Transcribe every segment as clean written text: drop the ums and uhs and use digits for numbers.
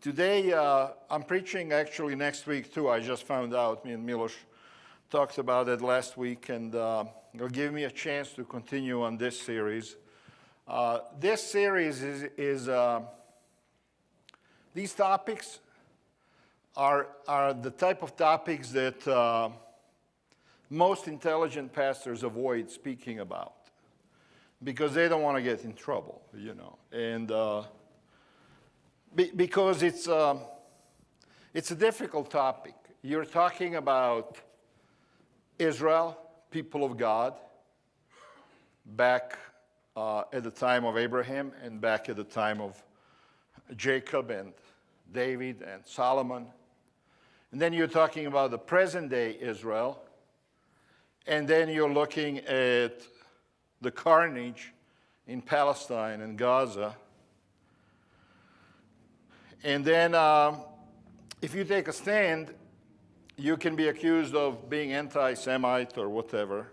Today, I'm preaching actually next week too. I just found out. Me and Milos talked about it last week, and it'll give me a chance to continue on this series. This series is these topics are the type of topics that most intelligent pastors avoid speaking about because they don't want to get in trouble, you know, and because it's a difficult topic. You're talking about Israel, people of God, back at the time of Abraham and back at the time of Jacob and David and Solomon. And then you're talking about the present-day Israel. And then you're looking at the carnage in Palestine and Gaza. And then if you take a stand, you can be accused of being anti-Semite or whatever.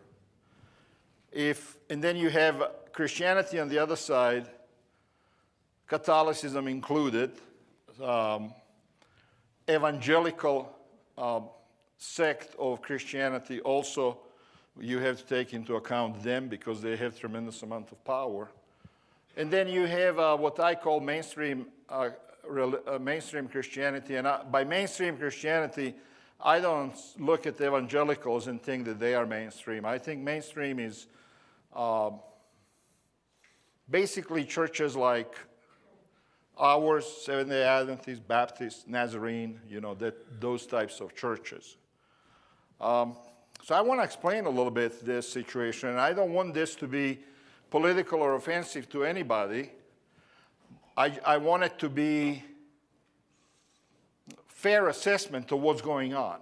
And then you have Christianity on the other side, Catholicism included, evangelical sect of Christianity also, you have to take into account them because they have tremendous amount of power. And then you have what I call mainstream Christianity. And by mainstream Christianity, I don't look at evangelicals and think that they are mainstream. I think mainstream is basically churches like ours, Seventh-day Adventist, Baptist, Nazarene, you know, those types of churches. So I want to explain a little bit this situation, and I don't want this to be political or offensive to anybody. I want it to be fair assessment of what's going on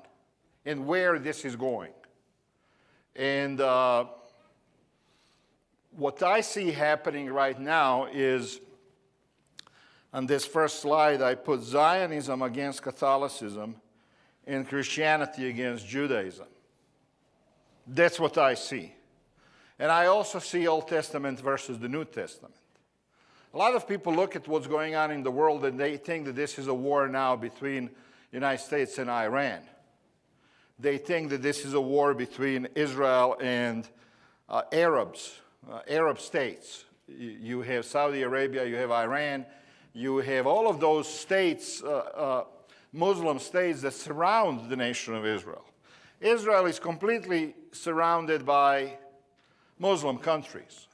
and where this is going. And what I see happening right now is, on this first slide, I put Zionism against Catholicism and Christianity against Judaism. That's what I see. And I also see Old Testament versus the New Testament. A lot of people look at what's going on in the world and they think that this is a war now between the United States and Iran. They think that this is a war between Israel and Arab states. You have Saudi Arabia, you have Iran, you have all of those states, Muslim states that surround the nation of Israel. Israel is completely surrounded by Muslim countries.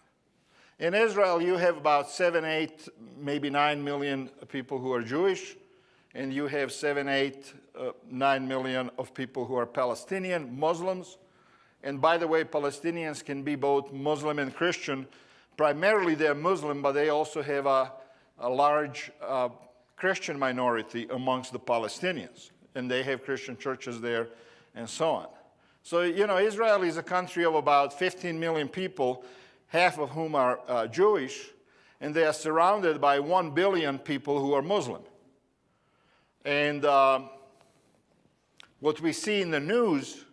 In Israel, you have about 7, 8, maybe 9 million people who are Jewish, and you have 7, 8, 9 million of people who are Palestinian Muslims. And by the way, Palestinians can be both Muslim and Christian. Primarily they're Muslim, but they also have a large Christian minority amongst the Palestinians. And they have Christian churches there and so on. So, you know, Israel is a country of about 15 million people, half of whom are Jewish, and they are surrounded by 1 billion people who are Muslim. And what we see in the news,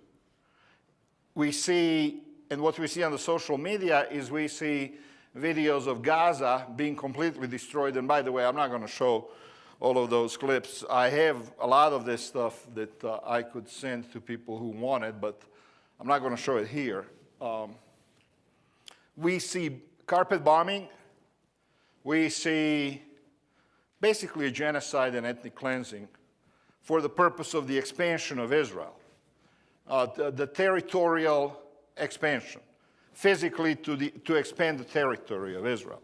and what we see on the social media is we see videos of Gaza being completely destroyed. And by the way, I'm not going to show all of those clips. I have a lot of this stuff that I could send to people who want it, but I'm not going to show it here. We see carpet bombing. We see basically a genocide and ethnic cleansing for the purpose of the expansion of Israel, the territorial expansion, physically to expand the territory of Israel.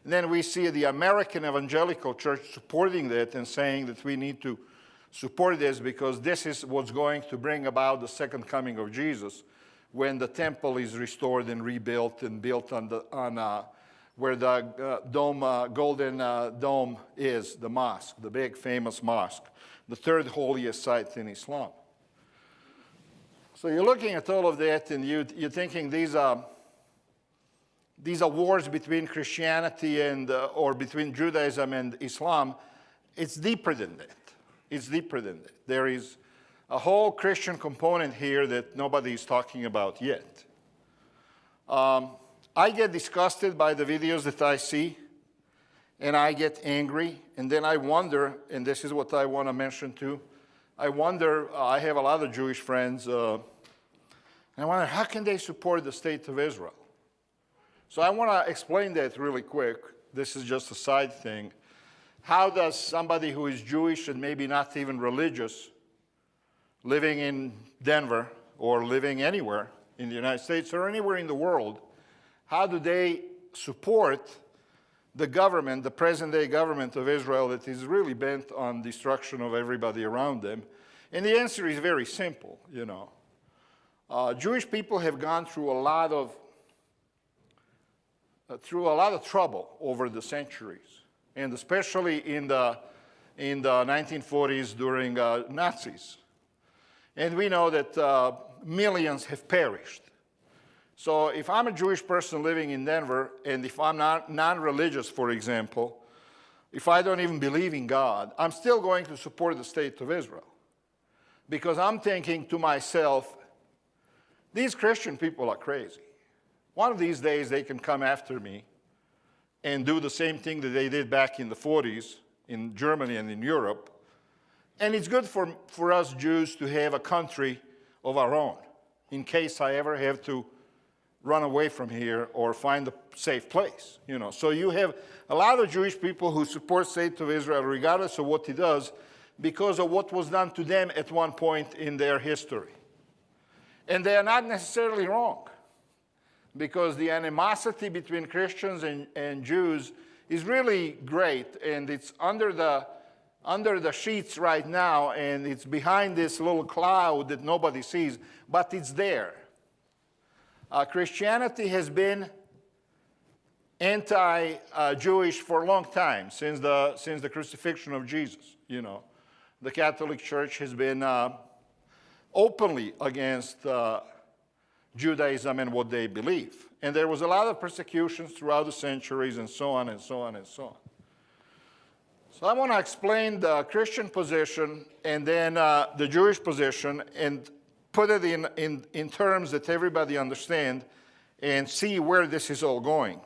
And then we see the American evangelical church supporting that and saying that we need to support this because this is what's going to bring about the second coming of Jesus when the temple is restored and rebuilt and built on where the golden dome is, the mosque, the big famous mosque, the third holiest site in Islam. So you're looking at all of that and you're thinking these are wars between Christianity and, or between Judaism and Islam. It's deeper than that. It's deeper than that. There is a whole Christian component here that nobody is talking about yet. I get disgusted by the videos that I see, and I get angry, and then I wonder, and this is what I want to mention too, I wonder, I have a lot of Jewish friends, and I wonder, how can they support the state of Israel? So I want to explain that really quick. This is just a side thing. How does somebody who is Jewish and maybe not even religious, living in Denver or living anywhere in the United States or anywhere in the world, how do they support the government, the present-day government of Israel that is really bent on destruction of everybody around them? And the answer is very simple, you know. Jewish people have gone through a lot of trouble over the centuries, and especially in the 1940s during Nazis. And we know that millions have perished. So if I'm a Jewish person living in Denver, and if I'm not non-religious, for example, if I don't even believe in God, I'm still going to support the state of Israel. Because I'm thinking to myself, these Christian people are crazy. One of these days they can come after me and do the same thing that they did back in the 40s in Germany and in Europe. And it's good for us Jews to have a country of our own in case I ever have to run away from here or find a safe place. You know, so you have a lot of Jewish people who support the state of Israel regardless of what he does because of what was done to them at one point in their history. And they are not necessarily wrong, because the animosity between Christians and Jews is really great, and it's under the sheets right now, and it's behind this little cloud that nobody sees, but it's there. Christianity has been anti-Jewish for a long time, since the crucifixion of Jesus. You know, the Catholic Church has been openly against Judaism and what they believe. And there was a lot of persecutions throughout the centuries and so on and so on and so on. So I want to explain the Christian position and then the Jewish position and put it in terms that everybody understands and see where this is all going.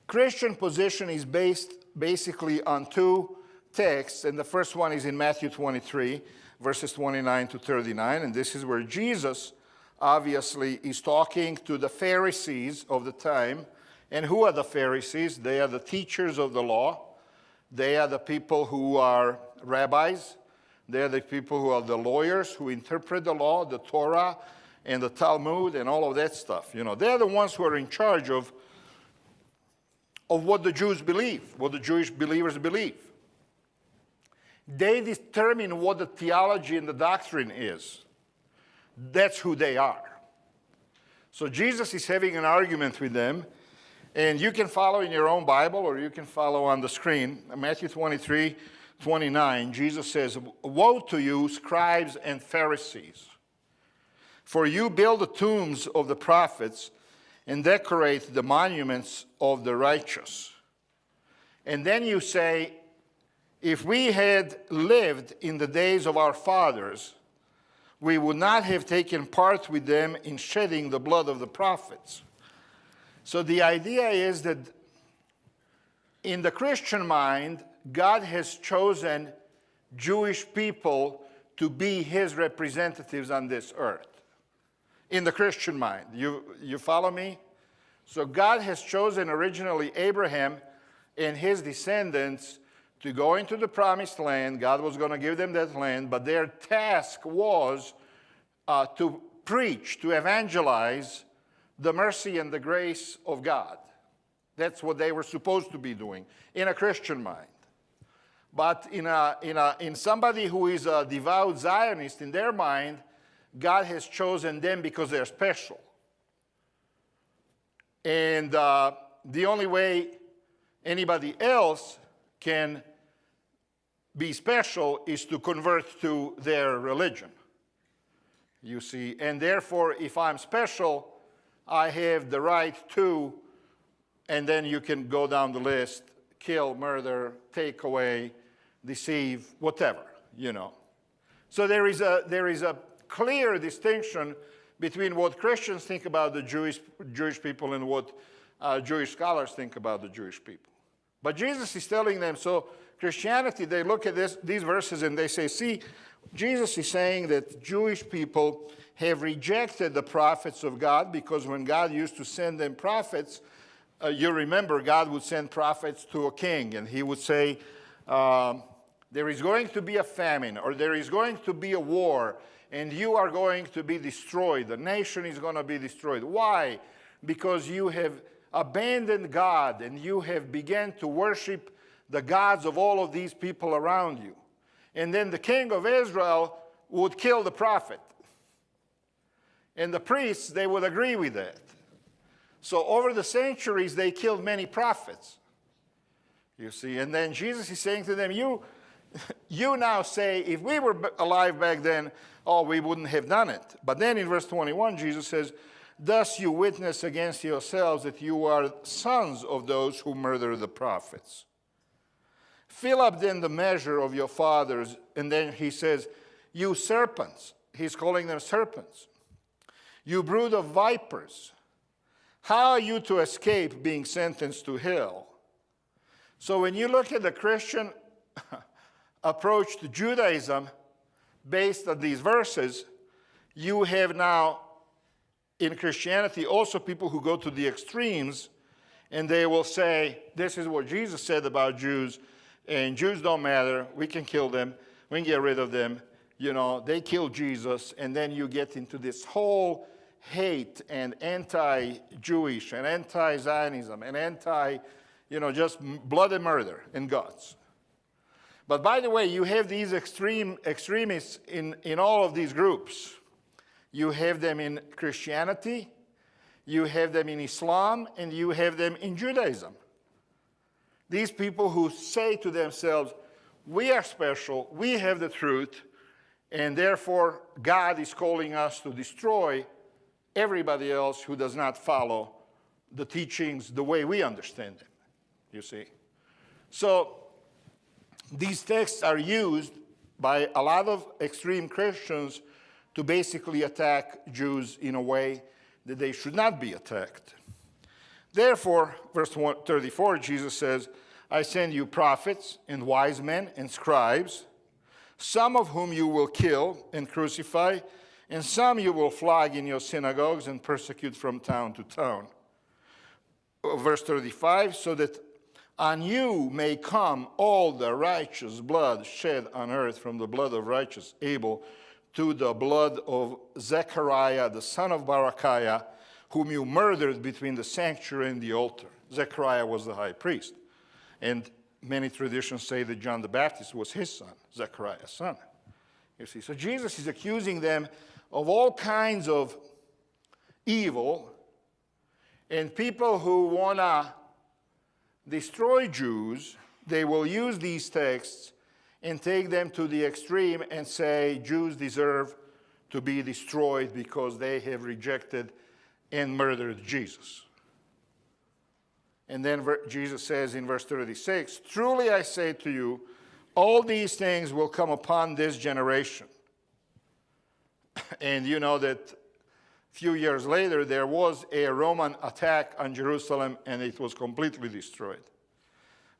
Christian position is based basically on two texts, and the first one is in Matthew 23, verses 29 to 39, and this is where Jesus obviously is talking to the Pharisees of the time. And who are the Pharisees? They are the teachers of the law. They are the people who are rabbis. They are the people who are the lawyers who interpret the law, the Torah, and the Talmud, and all of that stuff. You know, they're the ones who are in charge of what the Jews believe, what the Jewish believers believe. They determine what the theology and the doctrine is. That's who they are. So Jesus is having an argument with them, and you can follow in your own Bible or you can follow on the screen. Matthew 23, 29, Jesus says, "Woe to you, scribes and Pharisees, for you build the tombs of the prophets and decorate the monuments of the righteous. And then you say, if we had lived in the days of our fathers, we would not have taken part with them in shedding the blood of the prophets." So the idea is that in the Christian mind, God has chosen Jewish people to be his representatives on this earth. In the Christian mind. You follow me? So God has chosen originally Abraham and his descendants to go into the promised land. God was going to give them that land, but their task was to preach, to evangelize the mercy and the grace of God. That's what they were supposed to be doing in a Christian mind. But in somebody who is a devout Zionist, in their mind, God has chosen them because they're special. And the only way anybody else can be special is to convert to their religion, you see. And therefore, if I'm special, I have the right to, and then you can go down the list, kill, murder, take away, deceive, whatever, you know. So there is a clear distinction between what Christians think about the Jewish people and what Jewish scholars think about the Jewish people. But Jesus is telling them, so Christianity, they look at these verses and they say, see, Jesus is saying that Jewish people have rejected the prophets of God, because when God used to send them prophets, you remember God would send prophets to a king, and he would say, there is going to be a famine, or there is going to be a war, and you are going to be destroyed. The nation is going to be destroyed. Why? Because you have abandoned God, and you have begun to worship the gods of all of these people around you. And then the king of Israel would kill the prophet. And the priests, they would agree with that. So over the centuries, they killed many prophets. You see, and then Jesus is saying to them, you now say, if we were alive back then, oh, we wouldn't have done it. But then in verse 21, Jesus says, thus you witness against yourselves that you are sons of those who murder the prophets. Fill up then the measure of your fathers. And then he says, you serpents. He's calling them serpents. You brood of vipers. How are you to escape being sentenced to hell? So when you look at the Christian approach to Judaism based on these verses, you have now in Christianity also people who go to the extremes, and they will say, this is what Jesus said about Jews, and Jews don't matter, we can kill them, we can get rid of them, you know, they killed Jesus, and then you get into this whole hate and anti-Jewish and anti-Zionism and just blood and murder and guts. But by the way, you have these extremists in all of these groups. You have them in Christianity, you have them in Islam, and you have them in Judaism. These people who say to themselves, we are special, we have the truth, and therefore God is calling us to destroy everybody else who does not follow the teachings the way we understand them, you see. So these texts are used by a lot of extreme Christians to basically attack Jews in a way that they should not be attacked. Therefore, verse 34, Jesus says, I send you prophets and wise men and scribes, some of whom you will kill and crucify, and some you will flog in your synagogues and persecute from town to town. Verse 35, so that on you may come all the righteous blood shed on earth, from the blood of righteous Abel to the blood of Zechariah, the son of Barachiah, whom you murdered between the sanctuary and the altar. Zechariah was the high priest. And many traditions say that John the Baptist was his son, Zechariah's son. You see, so Jesus is accusing them of all kinds of evil, and people who want to destroy Jews, they will use these texts and take them to the extreme and say Jews deserve to be destroyed because they have rejected and murdered Jesus. And then Jesus says in verse 36, truly I say to you, all these things will come upon this generation. And you know that a few years later, there was a Roman attack on Jerusalem, and it was completely destroyed.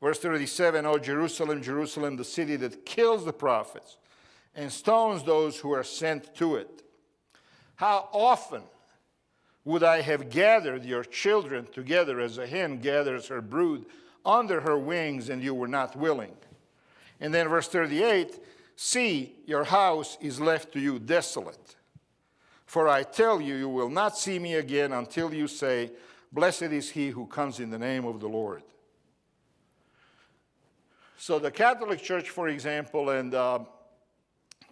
Verse 37, O Jerusalem, Jerusalem, the city that kills the prophets and stones those who are sent to it. How often would I have gathered your children together as a hen gathers her brood under her wings, and you were not willing. And then verse 38, see, your house is left to you desolate. For I tell you, you will not see me again until you say, blessed is he who comes in the name of the Lord. So the Catholic Church, for example, and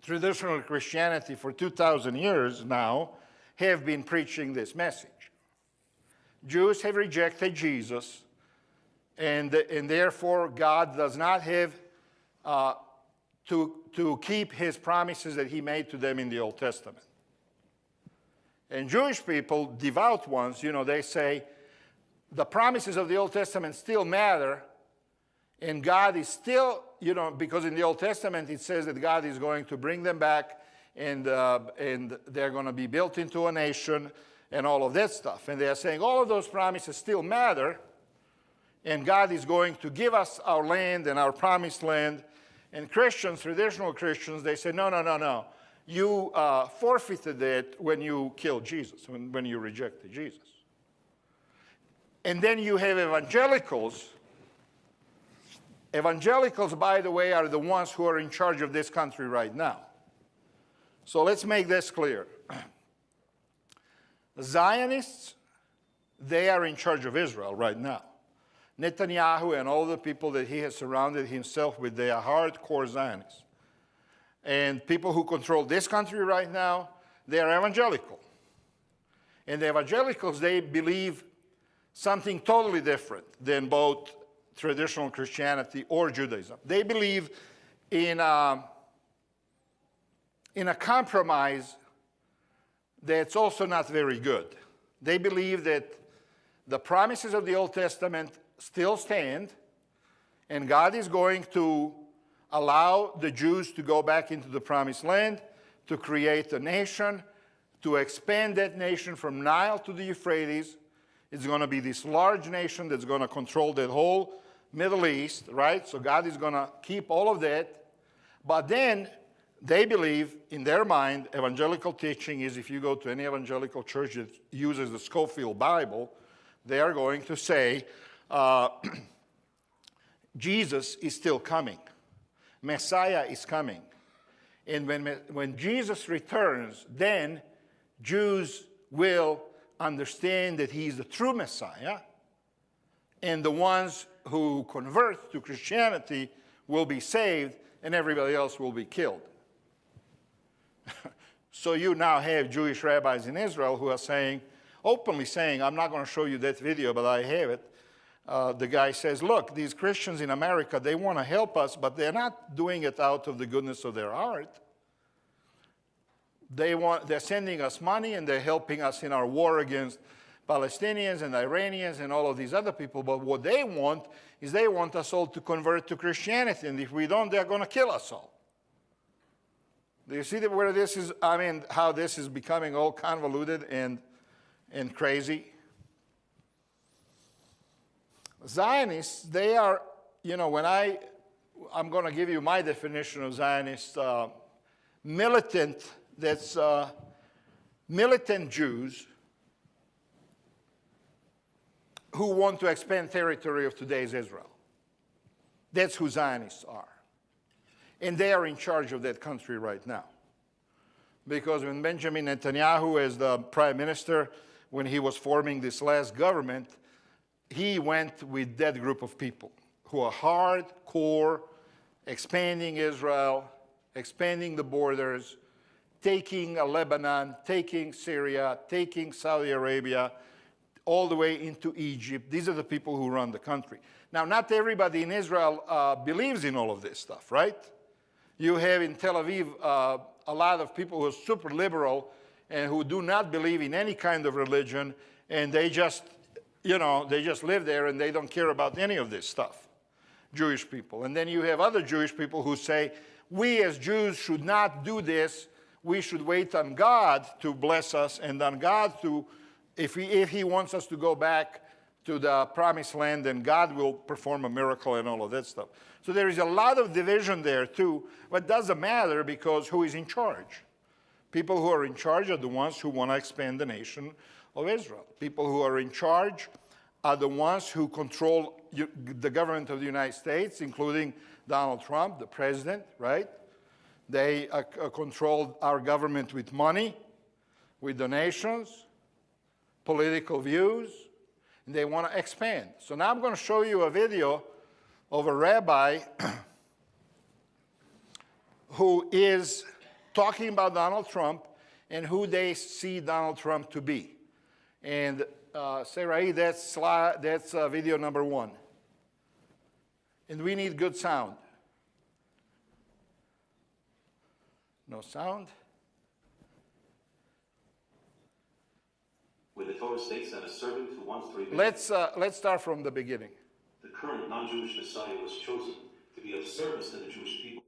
traditional Christianity for 2,000 years now have been preaching this message. Jews have rejected Jesus, and therefore God does not have to keep his promises that he made to them in the Old Testament. And Jewish people, devout ones, they say the promises of the Old Testament still matter, and God is still, because in the Old Testament it says that God is going to bring them back, and they're going to be built into a nation and all of that stuff. And they are saying all of those promises still matter, and God is going to give us our land and our promised land. And Christians, traditional Christians, they say, no, no, no, no. You forfeited it when you killed Jesus, when you rejected Jesus. And then you have evangelicals. Evangelicals, by the way, are the ones who are in charge of this country right now. So let's make this clear. Zionists, they are in charge of Israel right now. Netanyahu and all the people that he has surrounded himself with, they are hardcore Zionists. And people who control this country right now, they are evangelical. And the evangelicals, they believe something totally different than both traditional Christianity or Judaism. They believe in a compromise that's also not very good. They believe that the promises of the Old Testament still stand, and God is going to allow the Jews to go back into the promised land, to create a nation, to expand that nation from Nile to the Euphrates. It's going to be this large nation that's going to control that whole Middle East, right? So God is going to keep all of that. But then they believe, in their mind, evangelical teaching is, if you go to any evangelical church that uses the Scofield Bible, they are going to say, Jesus is still coming. Messiah is coming. And when Jesus returns, then Jews will understand that he is the true Messiah, and the ones who convert to Christianity will be saved, and everybody else will be killed. So you now have Jewish rabbis in Israel who are saying, openly saying, I'm not going to show you that video, but I have it. The guy says, look, these Christians in America, they want to help us, but they're not doing it out of the goodness of their heart. They're sending us money, and they're helping us in our war against Palestinians and Iranians and all of these other people. But what they want is they want us all to convert to Christianity. And if we don't, they're going to kill us all. Do you see where this is? I mean, how this is becoming all convoluted and crazy? Zionists, they are, when I'm going to give you my definition of Zionist, militant, that's militant Jews who want to expand territory of today's Israel. That's who Zionists are. And they are in charge of that country right now. Because when Benjamin Netanyahu, as the prime minister, when he was forming this last government, he went with that group of people who are hardcore, expanding Israel, expanding the borders, taking Lebanon, taking Syria, taking Saudi Arabia, all the way into Egypt. These are the people who run the country. Now, not everybody in Israel believes in all of this stuff, right? You have in Tel Aviv a lot of people who are super liberal and who do not believe in any kind of religion, and they just, they just live there and they don't care about any of this stuff, Jewish people. And then you have other Jewish people who say, we as Jews should not do this. We should wait on God to bless us, and on God to, if he wants us to go back to the promised land, then God will perform a miracle and all of that stuff. So there is a lot of division there too, but it doesn't matter because who is in charge? People who are in charge are the ones who want to expand the nation of Israel. People who are in charge are the ones who control the government of the United States, including Donald Trump, the president, right? They control our government with money, with donations, political views, and they want to expand. So now I'm going to show you a video of a rabbi who is talking about Donald Trump and who they see Donald Trump to be. And Sarai, that's video number 1. And we need good sound. No sound? Where the Torah states that a servant who wants to remain. Let's start from the beginning. The current non-Jewish Messiah was chosen to be of service to the Jewish people.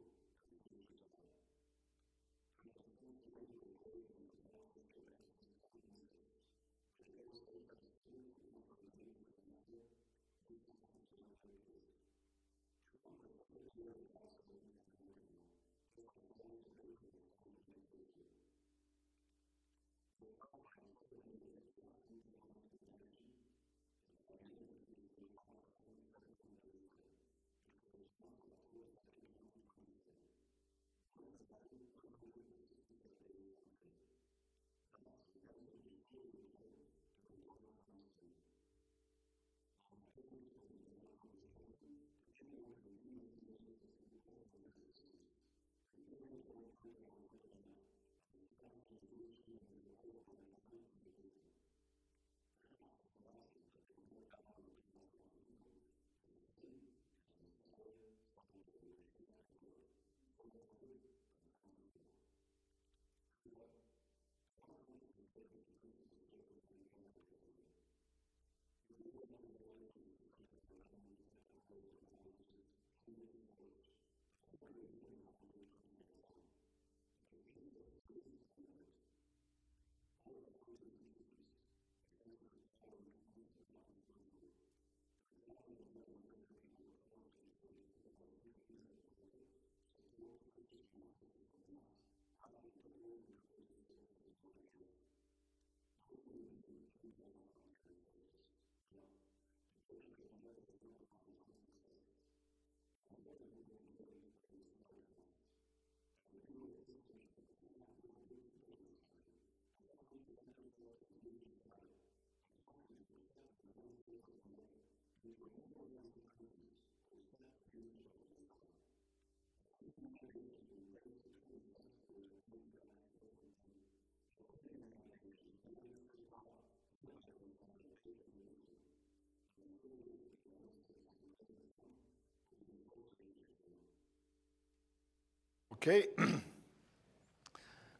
Okay?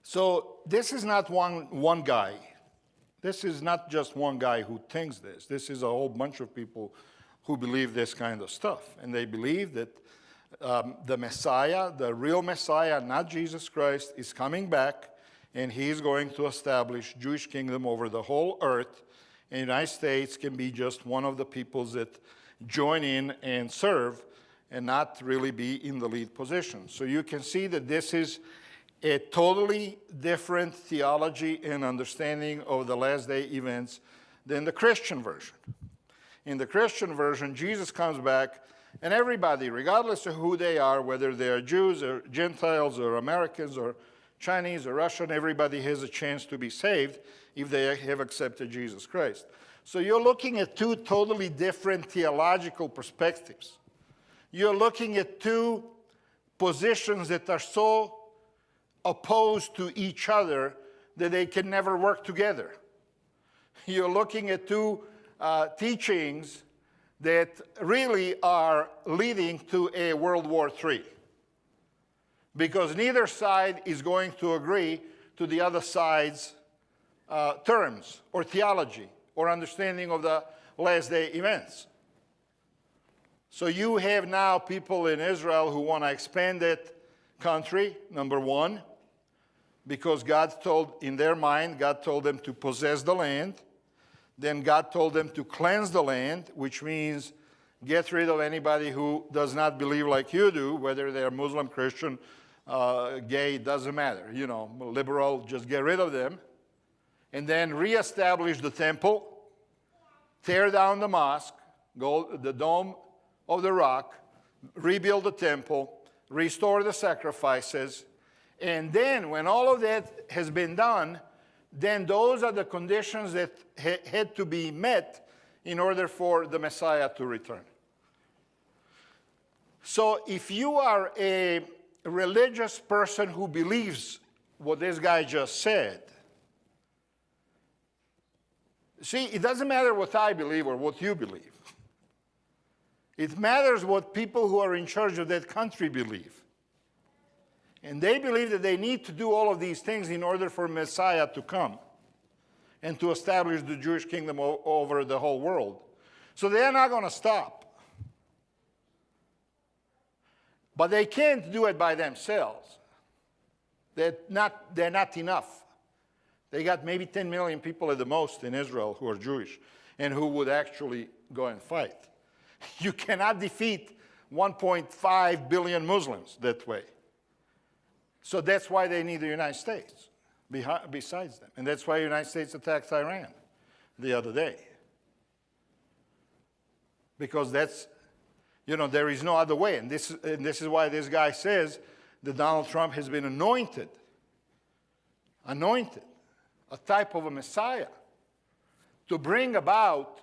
So this is not one guy. This is not just one guy who thinks this. This is a whole bunch of people who believe this kind of stuff. And they believe that the Messiah, the real Messiah, not Jesus Christ, is coming back, and he's going to establish Jewish kingdom over the whole earth. And the United States can be just one of the peoples that join in and serve and not really be in the lead position. So you can see that this is a totally different theology and understanding of the last day events than the Christian version. In the Christian version, Jesus comes back, and everybody, regardless of who they are, whether they are Jews or Gentiles or Americans or Chinese or Russian, everybody has a chance to be saved if they have accepted Jesus Christ. So you're looking at two totally different theological perspectives. You're looking at two positions that are so opposed to each other that they can never work together. You're looking at two teachings that really are leading to a World War III, because neither side is going to agree to the other side's terms or theology or understanding of the last day events. So you have now people in Israel who want to expand that country, number one, because God told, in their mind, God told them to possess the land. Then God told them to cleanse the land, which means get rid of anybody who does not believe like you do, whether they're Muslim, Christian, gay, doesn't matter. You know, liberal, just get rid of them. And then reestablish the temple, tear down the mosque, go the Dome of the Rock, rebuild the temple, restore the sacrifices. And then when all of that has been done, then those are the conditions that had to be met in order for the Messiah to return. So if you are a religious person who believes what this guy just said, see, it doesn't matter what I believe or what you believe. It matters what people who are in charge of that country believe. And they believe that they need to do all of these things in order for Messiah to come and to establish the Jewish kingdom over the whole world. So they're not going to stop. But they can't do it by themselves. They're not enough. They got maybe 10 million people at the most in Israel who are Jewish and who would actually go and fight. You cannot defeat 1.5 billion Muslims that way. So that's why they need the United States besides them. And that's why the United States attacked Iran the other day. Because that's, there is no other way. And this is why this guy says that Donald Trump has been anointed, a type of a Messiah, to bring about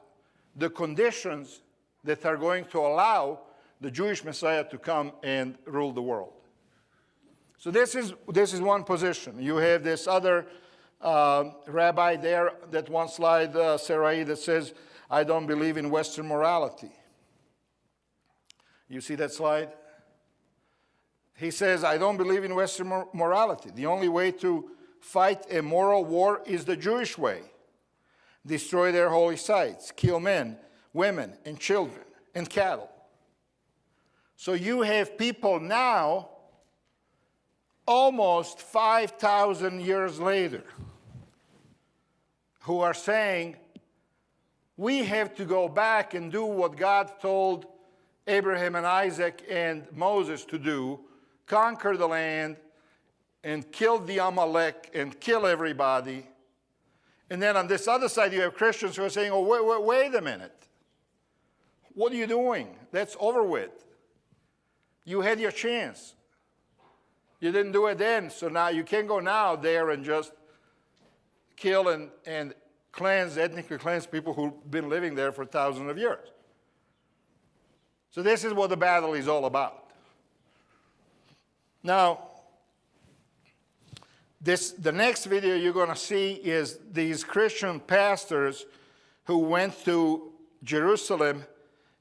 the conditions that are going to allow the Jewish Messiah to come and rule the world. So this is one position. You have this other rabbi there, that one slide, Sarai, that says, I don't believe in Western morality. You see that slide? He says, I don't believe in Western morality. The only way to fight a moral war is the Jewish way. Destroy their holy sites, kill men, women, and children, and cattle. So you have people now, almost 5,000 years later, who are saying, we have to go back and do what God told Abraham and Isaac and Moses to do, conquer the land and kill the Amalek and kill everybody. And then on this other side, you have Christians who are saying, oh, wait a minute. What are you doing? That's over with. You had your chance. You didn't do it then, so now you can't go now there and just kill and ethnically cleanse people who've been living there for thousands of years. So this is what the battle is all about. Now, the next video you're going to see is these Christian pastors who went to Jerusalem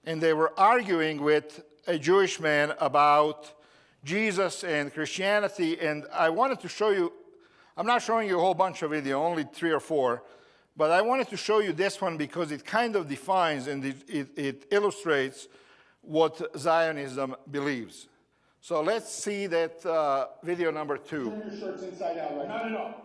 and they were arguing with a Jewish man about Jesus and Christianity. And I wanted to show you, I'm not showing you a whole bunch of video, only 3 or 4, but I wanted to show you this one because it kind of defines and it illustrates what Zionism believes. So let's see that video number 2. Turn your shirts inside out right now. No.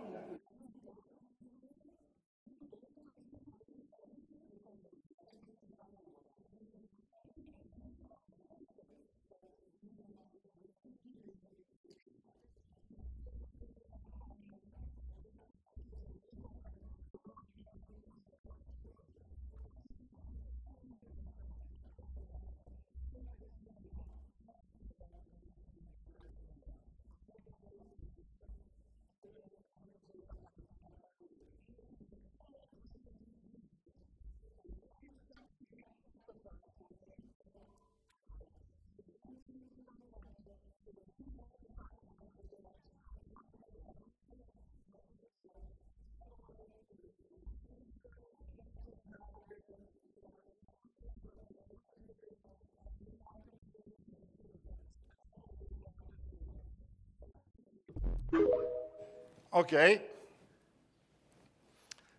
Okay.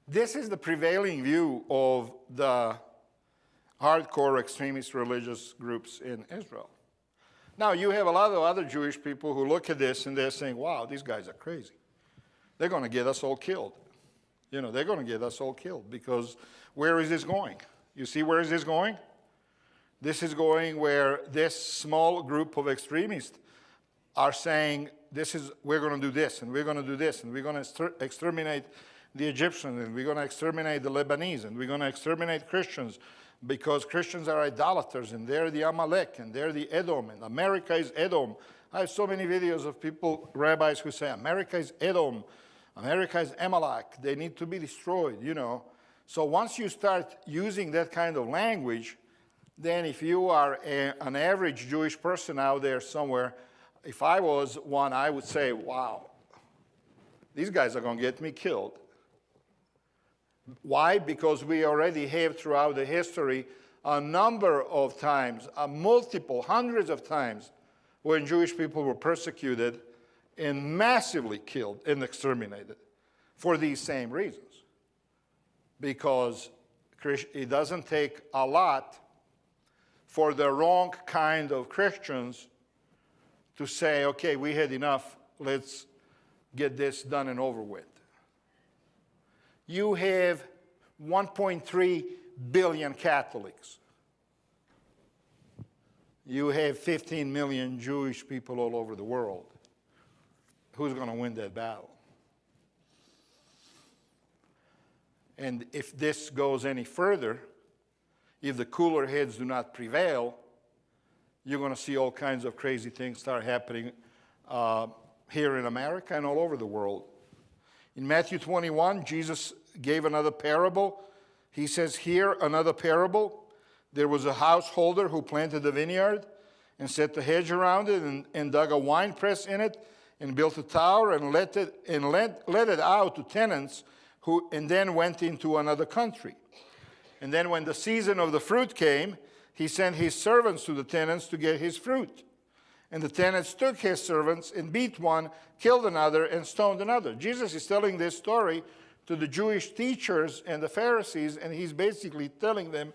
This is the prevailing view of the hardcore extremist religious groups in Israel. Now, you have a lot of other Jewish people who look at this and they're saying, wow, these guys are crazy. They're going to get us all killed. They're going to get us all killed because where is this going? You see where is this going? This is going where this small group of extremists are saying, we're going to do this, and we're going to do this, and we're going to exterminate the Egyptians, and we're going to exterminate the Lebanese, and we're going to exterminate Christians because Christians are idolaters, and they're the Amalek, and they're the Edom, and America is Edom. I have so many videos of people, rabbis, who say, America is Edom, America is Amalek, they need to be destroyed, So once you start using that kind of language, then if you are an average Jewish person out there somewhere, if I was one, I would say, wow, these guys are going to get me killed. Why? Because we already have throughout the history a number of times, multiple, hundreds of times, when Jewish people were persecuted and massively killed and exterminated for these same reasons. Because it doesn't take a lot for the wrong kind of Christians to say, okay, we had enough, let's get this done and over with. You have 1.3 billion Catholics. You have 15 million Jewish people all over the world. Who's going to win that battle? And if this goes any further, if the cooler heads do not prevail, you're going to see all kinds of crazy things start happening here in America and all over the world. In Matthew 21, Jesus gave another parable. He says here, another parable. There was a householder who planted a vineyard and set a hedge around it and dug a wine press in it and built a tower and let it out to tenants and then went into another country. And then when the season of the fruit came, he sent his servants to the tenants to get his fruit. And the tenants took his servants and beat one, killed another, and stoned another. Jesus is telling this story to the Jewish teachers and the Pharisees, and he's basically telling them,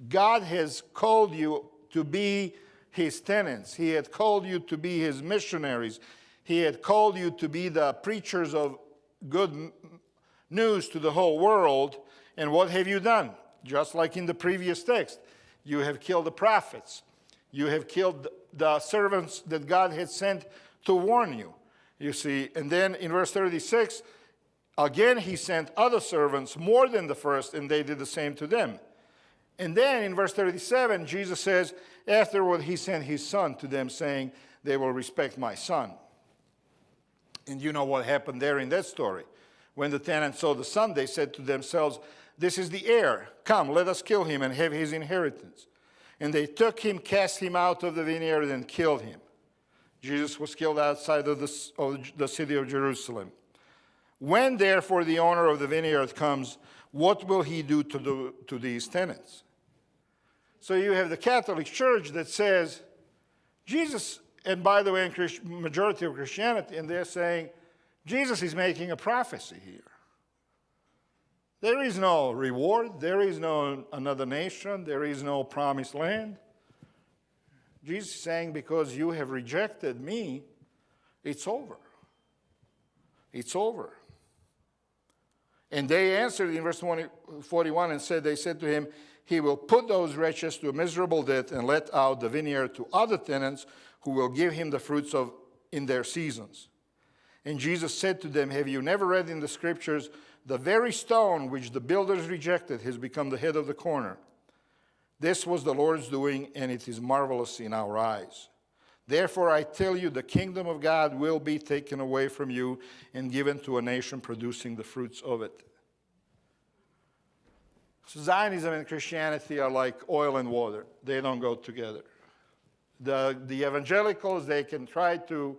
God has called you to be his tenants. He had called you to be his missionaries. He had called you to be the preachers of good news to the whole world. And what have you done? Just like in the previous text, you have killed the prophets. You have killed the servants that God had sent to warn you. You see, and then in verse 36, again he sent other servants more than the first, and they did the same to them. And then in verse 37, Jesus says, afterward he sent his son to them, saying, they will respect my son. And you know what happened there in that story. When the tenants saw the son, they said to themselves, this is the heir. Come, let us kill him and have his inheritance. And they took him, cast him out of the vineyard, and killed him. Jesus was killed outside of the city of Jerusalem. When, therefore, the owner of the vineyard comes, what will he do to these tenants? So you have the Catholic Church that says, Jesus, and by the way, in majority of Christianity, and they're saying, Jesus is making a prophecy here. There is no reward. There is no another nation. There is no promised land. Jesus is saying, because you have rejected me, it's over. It's over. And they answered in verse 41 and said, they said to him, he will put those wretches to a miserable death and let out the vineyard to other tenants who will give him the fruits in their seasons. And Jesus said to them, have you never read in the scriptures, the very stone which the builders rejected has become the head of the corner. This was the Lord's doing, and it is marvelous in our eyes. Therefore, I tell you, the kingdom of God will be taken away from you and given to a nation producing the fruits of it. So Zionism and Christianity are like oil and water. They don't go together. The evangelicals, they can try to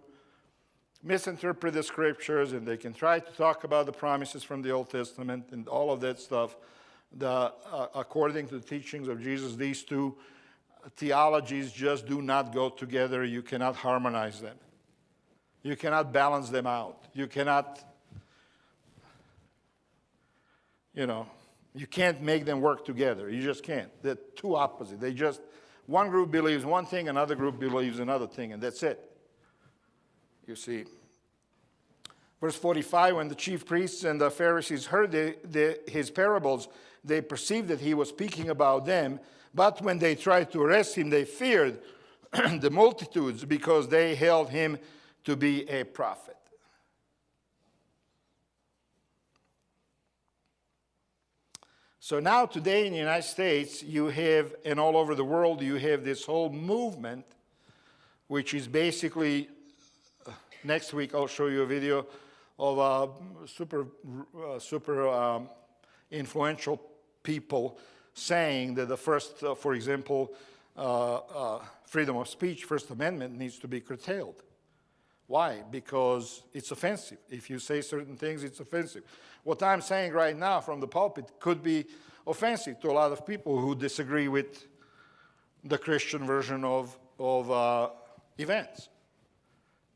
misinterpret the scriptures, and they can try to talk about the promises from the Old Testament and all of that stuff. According to the teachings of Jesus, these two theologies just do not go together. You cannot harmonize them. You cannot balance them out. You cannot, you can't make them work together. You just can't. They're two opposite. One group believes one thing, another group believes another thing, and that's it. You see. Verse 45, when the chief priests and the Pharisees heard his parables, they perceived that he was speaking about them. But when they tried to arrest him, they feared the multitudes because they held him to be a prophet. So now today in the United States, you have, and all over the world, you have this whole movement, which is basically, next week I'll show you a video of super influential people saying that the first, for example, freedom of speech, First Amendment needs to be curtailed. Why? Because it's offensive. If you say certain things, it's offensive. What I'm saying right now from the pulpit could be offensive to a lot of people who disagree with the Christian version of events.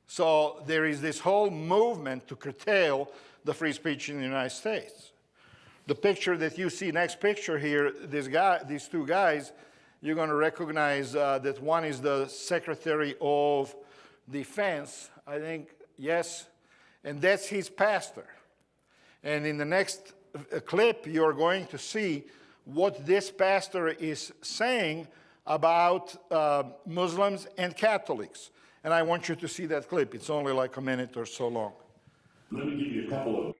So there is this whole movement to curtail the free speech in the United States. The picture that you see, next picture here, these two guys, you're going to recognize that one is the Secretary of Defense, I think, yes, and that's his pastor. And in the next clip, you're going to see what this pastor is saying about Muslims and Catholics. And I want you to see that clip. It's only like a minute or so long. Let me give you a couple of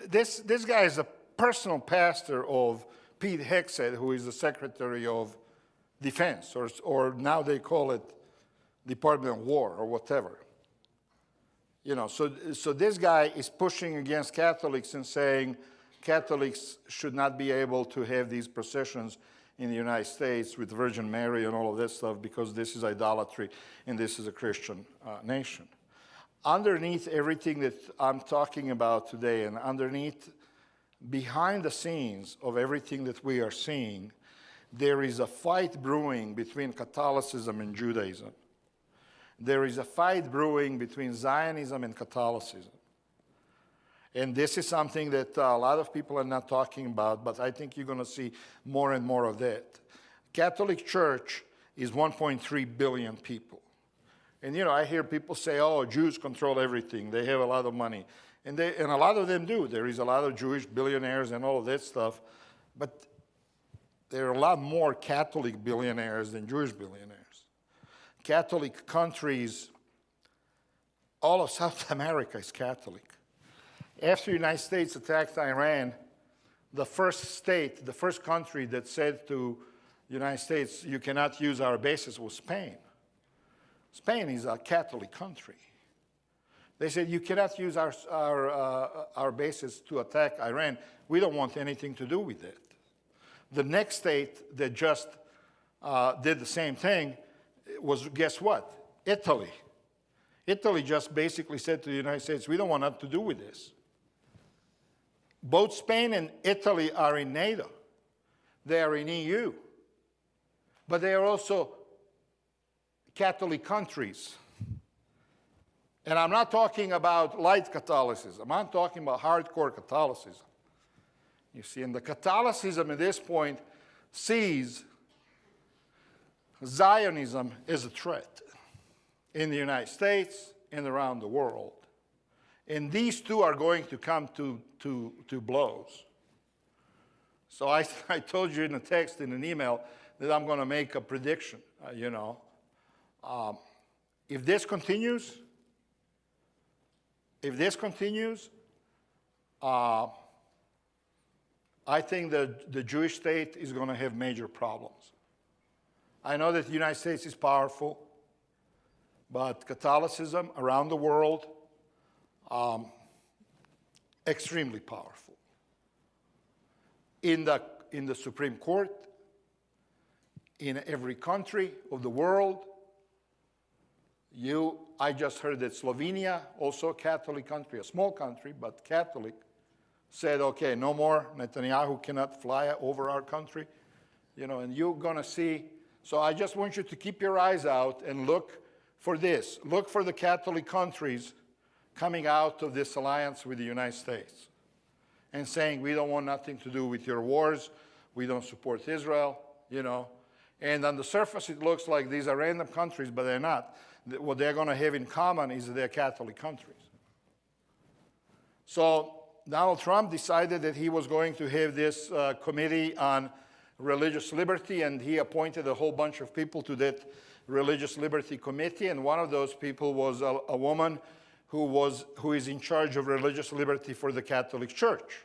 This guy is a personal pastor of Pete Hegseth, who is the Secretary of Defense, or now they call it Department of War or whatever. You know, so this guy is pushing against Catholics and saying Catholics should not be able to have these processions in the United States with Virgin Mary and all of this stuff because this is idolatry and this is a Christian nation. Underneath everything that I'm talking about today and underneath, behind the scenes of everything that we are seeing, there is a fight brewing between Catholicism and Judaism. There is a fight brewing between Zionism and Catholicism. And this is something that a lot of people are not talking about, but I think you're going to see more and more of that. Catholic Church is 1.3 billion people. And, you know, I hear people say, oh, Jews control everything. They have a lot of money. And a lot of them do. There is a lot of Jewish billionaires and all of that stuff. But there are a lot more Catholic billionaires than Jewish billionaires. Catholic countries, all of South America is Catholic. After the United States attacked Iran, the first state, the first country that said to the United States, you cannot use our bases was Spain. Spain is a Catholic country. They said, you cannot use our bases to attack Iran. We don't want anything to do with it. The next state that just did the same thing was, guess what? Italy. Italy just basically said to the United States, we don't want nothing to do with this. Both Spain and Italy are in NATO. They are in EU. But they are also Catholic countries. And I'm not talking about light Catholicism. I'm talking about hardcore Catholicism. You see, and the Catholicism at this point sees Zionism as a threat in the United States and around the world. And these two are going to come to blows. So I told you in a text, in an email, that I'm going to make a prediction, If this continues, I think that the Jewish state is going to have major problems. I know that the United States is powerful, but Catholicism around the world, extremely powerful. In the Supreme Court, in every country of the world, I just heard that Slovenia, also a Catholic country, a small country, but Catholic, said, okay, no more, Netanyahu cannot fly over our country, and you're going to see. So I just want you to keep your eyes out and look for this. Look for the Catholic countries coming out of this alliance with the United States and saying, we don't want nothing to do with your wars, we don't support Israel, you know. And on the surface, it looks like these are random countries, but they're not. What they're going to have in common is they're Catholic countries. So Donald Trump decided that he was going to have this committee on religious liberty, and he appointed a whole bunch of people to that religious liberty committee, and one of those people was a woman who is in charge of religious liberty for the Catholic Church.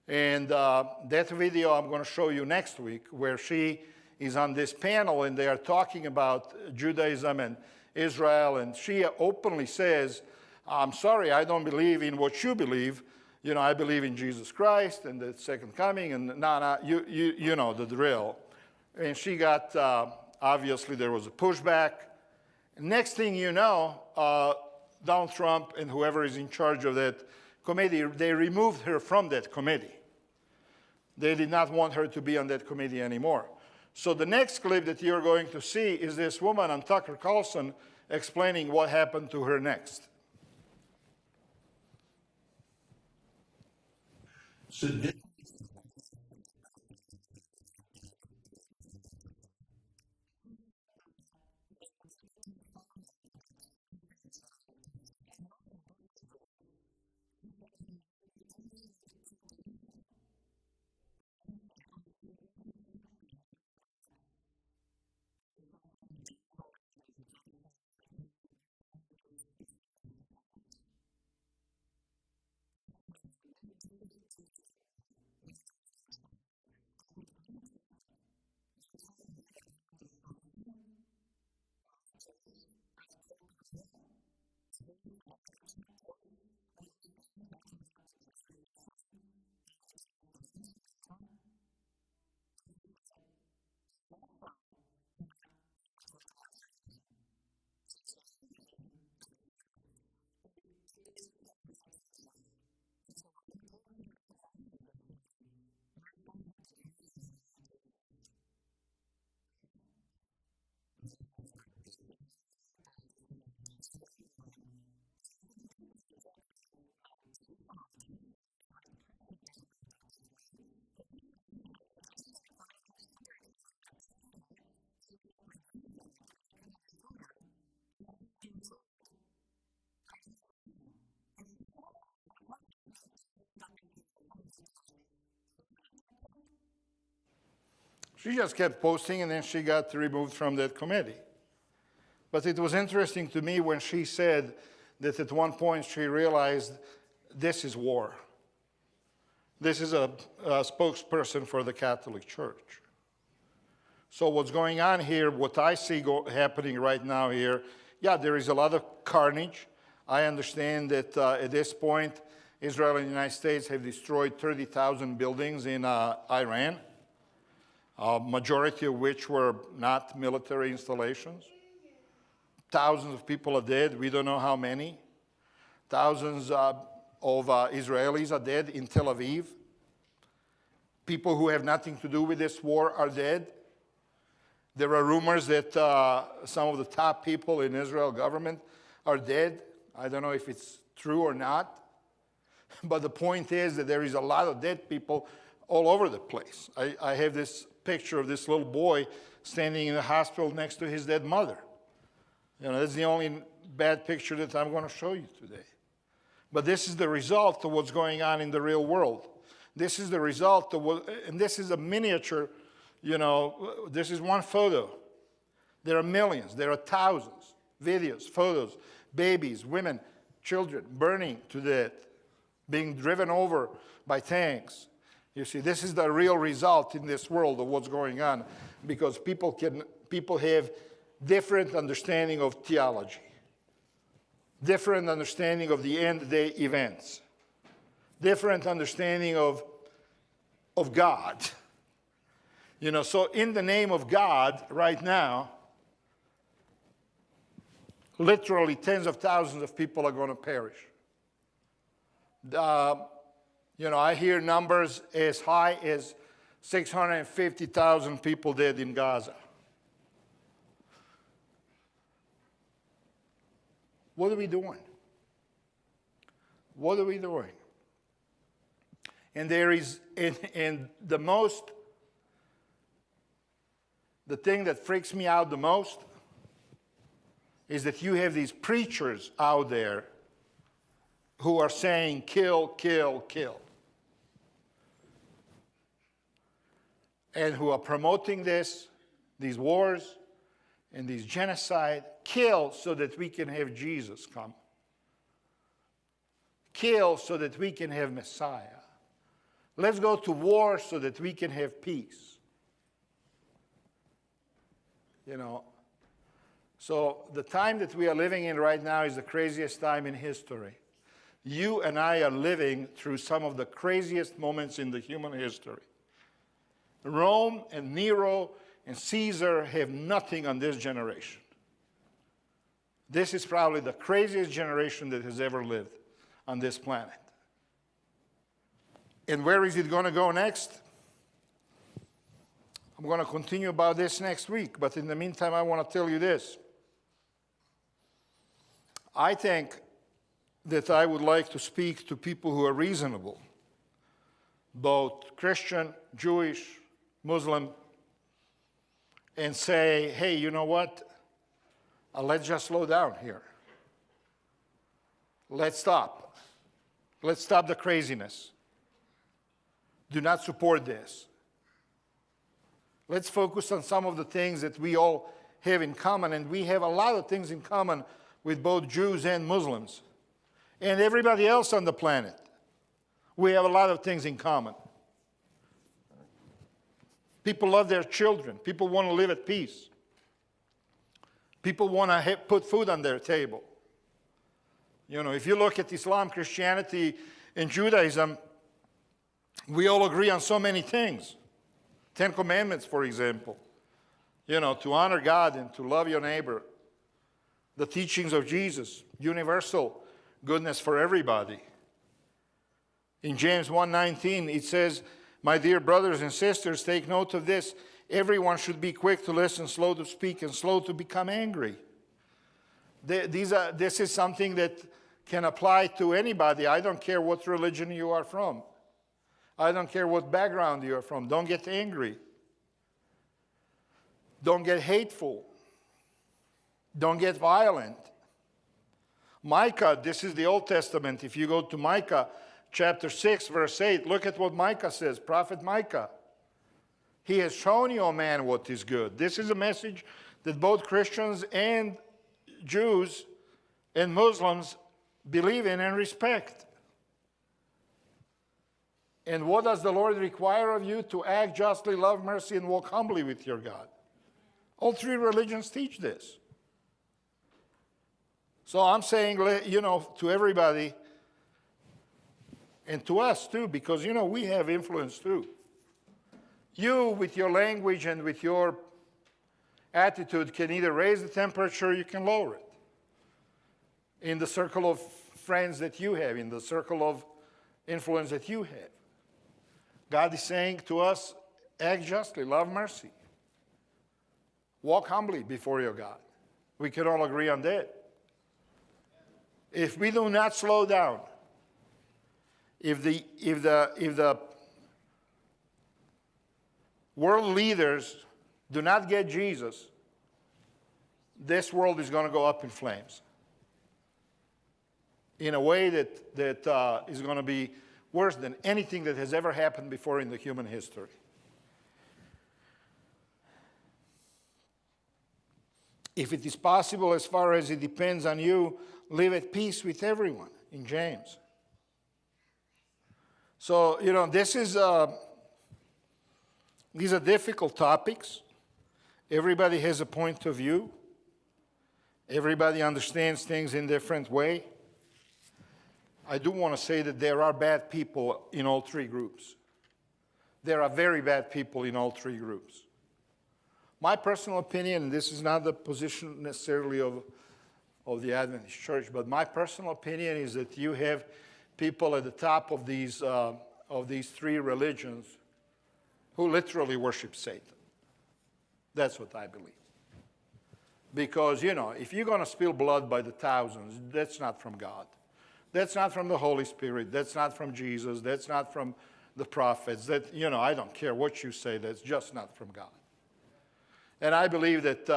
And that video I'm going to show you next week, where she is on this panel and they are talking about Judaism and Israel, and she openly says, I'm sorry, I don't believe in what you believe. You know, I believe in Jesus Christ and the second coming, and you know the drill. And she got, obviously there was a pushback. Next thing you know, Donald Trump and whoever is in charge of that committee, they removed her from that committee. They did not want her to be on that committee anymore. So the next clip that you're going to see is this woman on Tucker Carlson explaining what happened to her next. Should this She just kept posting, and then she got removed from that committee. But it was interesting to me when she said that at one point she realized this is war. This is a spokesperson for the Catholic Church. So what's going on here, what I see happening right now here, yeah, there is a lot of carnage. I understand that at this point, Israel and the United States have destroyed 30,000 buildings in Iran, majority of which were not military installations. Thousands of people are dead. We don't know how many. Thousands of Israelis are dead in Tel Aviv. People who have nothing to do with this war are dead. There are rumors that some of the top people in Israel government are dead. I don't know if it's true or not. But the point is that there is a lot of dead people all over the place. I have this picture of this little boy standing in the hospital next to his dead mother. You know, that's the only bad picture that I'm going to show you today. But this is the result of what's going on in the real world. This is the result of what, and this is a miniature, you know, this is one photo. There are millions, there are thousands, videos, photos, babies, women, children burning to death, being driven over by tanks. You see, this is the real result in this world of what's going on, because people have different understanding of theology, different understanding of the end-day events, different understanding of God. You know, so in the name of God, right now, literally tens of thousands of people are going to perish. You know, I hear numbers as high as 650,000 people dead in Gaza. What are we doing? What are we doing? And there is, and the most the thing that freaks me out the most is that you have these preachers out there who are saying, kill, kill, kill. And who are promoting these wars and these genocide. Kill so that we can have Jesus come. Kill so that we can have Messiah. Let's go to war so that we can have peace. You know, so the time that we are living in right now is the craziest time in history. You and I are living through some of the craziest moments in the human history. Rome and Nero and Caesar have nothing on this generation. This is probably the craziest generation that has ever lived on this planet. And where is it going to go next? I'm going to continue about this next week, but in the meantime, I want to tell you this. I think that I would like to speak to people who are reasonable, both Christian, Jewish, Muslim, and say, hey, you know what? Let's just slow down here. Let's stop. Let's stop the craziness. Do not support this. Let's focus on some of the things that we all have in common, and we have a lot of things in common with both Jews and Muslims and everybody else on the planet. We have a lot of things in common. People love their children. People want to live at peace. People want to put food on their table. You know, if you look at Islam, Christianity, and Judaism, we all agree on so many things. 10 Commandments, for example. You know, to honor God and to love your neighbor. The teachings of Jesus, universal goodness for everybody. In James 1:19, it says, my dear brothers and sisters, take note of this. Everyone should be quick to listen, slow to speak, and slow to become angry. This is something that can apply to anybody. I don't care what religion you are from. I don't care what background you are from. Don't get angry. Don't get hateful. Don't get violent. Micah, this is the Old Testament. If you go to Micah chapter 6, verse 8, look at what Micah says, Prophet Micah. He has shown you, O man, what is good. This is a message that both Christians and Jews and Muslims believe in and respect. And what does the Lord require of you? To act justly, love mercy, and walk humbly with your God. All three religions teach this. So I'm saying, you know, to everybody, and to us too, because, you know, we have influence too. You, with your language and with your attitude, can either raise the temperature or you can lower it. In the circle of friends that you have, in the circle of influence that you have. God is saying to us, act justly, love mercy. Walk humbly before your God. We can all agree on that. If we do not slow down, if the world leaders do not get Jesus, this world is going to go up in flames in a way that is going to be worse than anything that has ever happened before in the human history. If it is possible, as far as it depends on you, live at peace with everyone, in James. So, you know, these are difficult topics. Everybody has a point of view. Everybody understands things in a different way. I do want to say that there are bad people in all three groups. There are very bad people in all three groups. My personal opinion, and this is not the position necessarily of the Adventist Church, but my personal opinion is that you have people at the top of these three religions who literally worship Satan. That's what I believe. Because, you know, if you're going to spill blood by the thousands, that's not from God. That's not from the Holy Spirit. That's not from Jesus. That's not from the prophets. That, you know, I don't care what you say. That's just not from God. And I believe that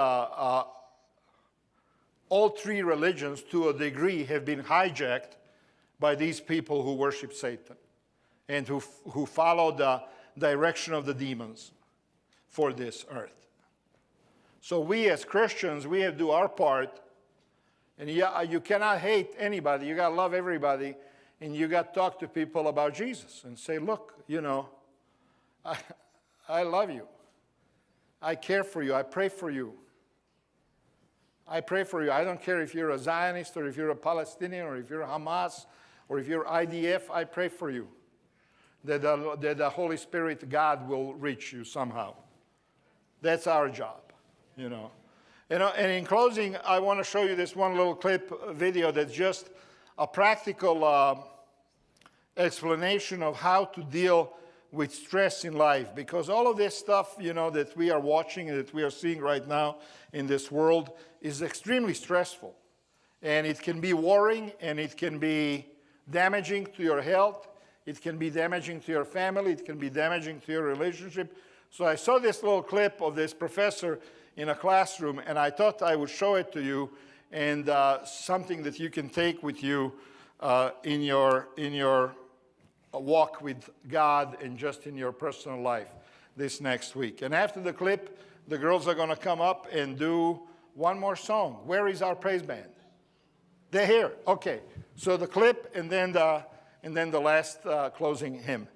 all three religions, to a degree, have been hijacked by these people who worship Satan and who follow the direction of the demons for this earth. So we as Christians, we have to do our part. And yeah, you cannot hate anybody. You got to love everybody. And you got to talk to people about Jesus and say, look, you know, I love you. I care for you. I pray for you. I pray for you. I don't care if you're a Zionist or if you're a Palestinian or if you're a Hamas or if you're IDF. I pray for you that the Holy Spirit, God, will reach you somehow. That's our job, you know. And in closing, I want to show you this one little clip video that's just a practical explanation of how to deal with stress in life. Because all of this stuff, you know, that we are watching and that we are seeing right now in this world is extremely stressful. And it can be worrying, and it can be damaging to your health. It can be damaging to your family. It can be damaging to your relationship. So I saw this little clip of this professor in a classroom, and I thought I would show it to you, and something that you can take with you in your walk with God and just in your personal life this next week. And after the clip, the girls are going to come up and do one more song. Where is our praise band? They're here. Okay. So the clip and then the last closing hymn.